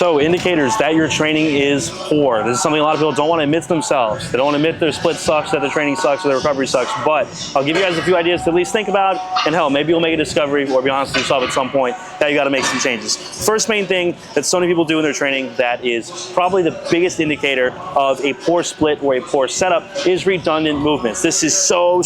So indicators that your training is poor. This is something a lot of people don't want to admit to themselves. They don't want to admit their split sucks, that their training sucks, or their recovery sucks. But I'll give you guys a few ideas to at least think about, and hell, maybe you'll make a discovery or be honest with yourself at some point that you got to make some changes. First main thing that so many people do in their training that is probably the biggest indicator of a poor split or a poor setup is redundant movements. This is so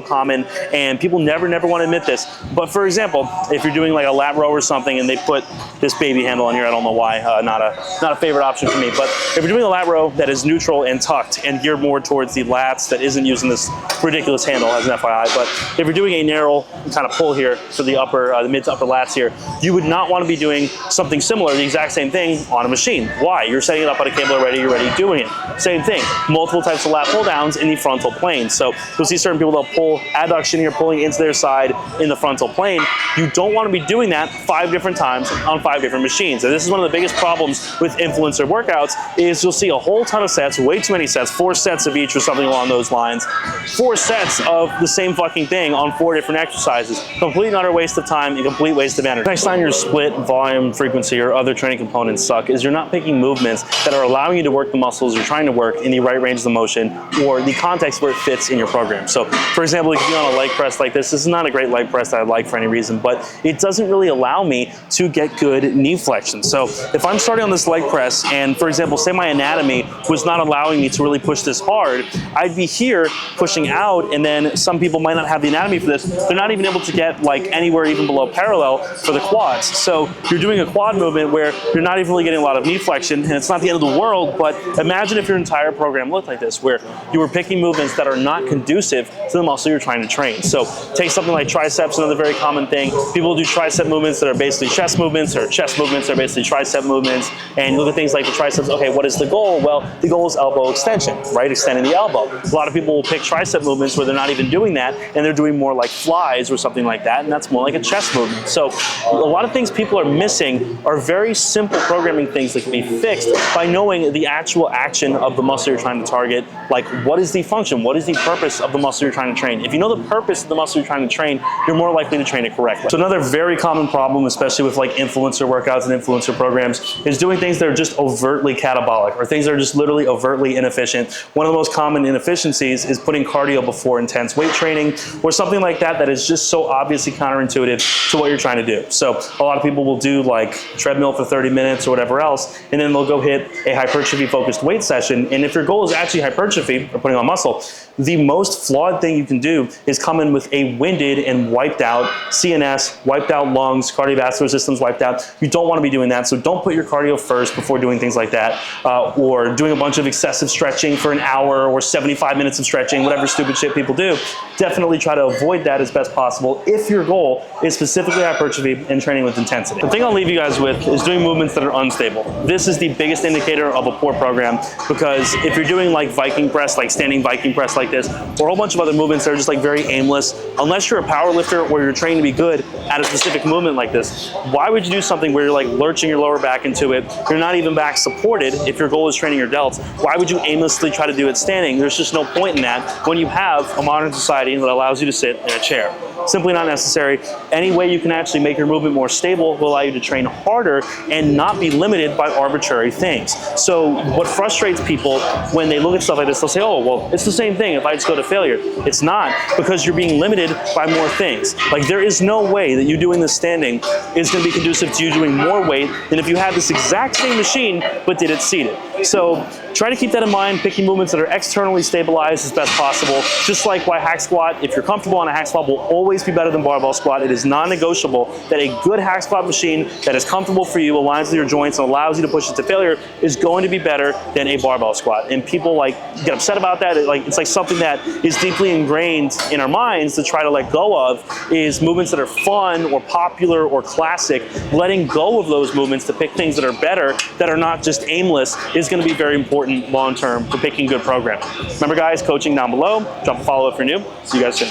common, and people never want to admit this. But for example, if you're doing like a lat row or something and they put this baby handle on here, I don't know why, not a favorite option for me, but if you're doing a lat row that is neutral and tucked and geared more towards the lats that isn't using this ridiculous handle as an FYI, but if you're doing a narrow kind of pull here for the upper, the mid to upper lats here, you would not want to be doing something similar, the exact same thing on a machine. Why? You're setting it up on a cable already, you're already doing it. Same thing, multiple types of lat pull downs in the frontal plane. So you'll see certain people, they'll pull adduction here, pulling into their side in the frontal plane. You don't want to be doing that 5 different times on 5 different machines. And this is one of the biggest problems with influencer workouts is you'll see a whole ton of sets, way too many sets, 4 sets of each or something along those lines. 4 sets of the same fucking thing on 4 different exercises. Complete and utter waste of time and complete waste of energy. Next time your split, volume, frequency, or other training components suck is you're not picking movements that are allowing you to work the muscles you're trying to work in the right range of the motion or the context where it fits in your program. So for example, if you're on a leg press like this is not a great leg press that I like for any reason, but it doesn't really allow me to get good knee flexion. So if I'm starting on this leg press and for example, say my anatomy was not allowing me to really push this hard, I'd be here pushing out, and then some people might not have the anatomy for this. They're not even able to get like anywhere even below parallel for the quads. So you're doing a quad movement where you're not even really getting a lot of knee flexion, and it's not the end of the world, but imagine if your entire program looked like this, where you were picking movements that are not conducive to the muscle you're trying to train. So take something like triceps, another very common thing. People do tricep movements that are basically chest movements, or chest movements that are basically tricep movements, and you look at things like the triceps, okay, what is the goal? Well, the goal is elbow extension, right? Extending the elbow. A lot of people will pick tricep movements where they're not even doing that, and they're doing more like flies or something like that, and that's more like a chest movement. So a lot of things people are missing are very simple programming things that can be fixed by knowing the actual action of the muscle you're trying to target. Like, what is the function? What is the purpose of the muscle you're trying to train? If you know the purpose of the muscle you're trying to train, you're more likely to train it correctly. So another very common problem, especially with like influencer workouts and influencer programs, is doing things that are just overtly catabolic, or things that are just literally overtly inefficient. One of the most common inefficiencies is putting cardio before intense weight training, or something like that that is just so obviously counterintuitive to what you're trying to do. So a lot of people will do like treadmill for 30 minutes or whatever else, and then they'll go hit a hypertrophy focused weight session. And if your goal is actually hypertrophy or putting on muscle, the most flawed thing you can do is come in with a winded and wiped out CNS, wiped out lungs, cardiovascular system's wiped out. You don't want to be doing that. So don't put your cardio first before doing things like that, or doing a bunch of excessive stretching for an hour or 75 minutes of stretching, whatever stupid shit people do. Definitely try to avoid that as best possible if your goal is specifically hypertrophy and training with intensity. The thing I'll leave you guys with is doing movements that are unstable. This is the biggest indicator of a poor program, because if you're doing like Viking press, like standing Viking press like this, or a whole bunch of other movements that are just like very aimless, unless you're a power lifter or you're trained to be good at a specific movement like this, why would you do something where you're like lurching your lower back into it? You're not even back supported if your goal is training your delts. Why would you aimlessly try to do it standing? There's just no point in that when you have a modern society that allows you to sit in a chair. Simply not necessary. Any way you can actually make your movement more stable will allow you to train harder and not be limited by arbitrary things. So what frustrates people when they look at stuff like this, they'll say, oh, well, it's the same thing if I just go to failure. It's not, because you're being limited by more things. Like, there is no way that you doing this standing is going to be conducive to you doing more weight than if you had this exact same machine but did it seated. So try to keep that in mind, picking movements that are externally stabilized as best possible. Just like why hack squat, if you're comfortable on a hack squat, will always be better than barbell squat. It is non-negotiable that a good hack squat machine that is comfortable for you, aligns with your joints, and allows you to push it to failure is going to be better than a barbell squat. And people like get upset about that. It's like something that is deeply ingrained in our minds to try to let go of, is movements that are fun or popular or classic. Letting go of those movements to pick things that are better, that are not just aimless, is going to be very important long term for picking good programming. Remember guys, coaching down below. Drop a follow if you're new. See you guys soon.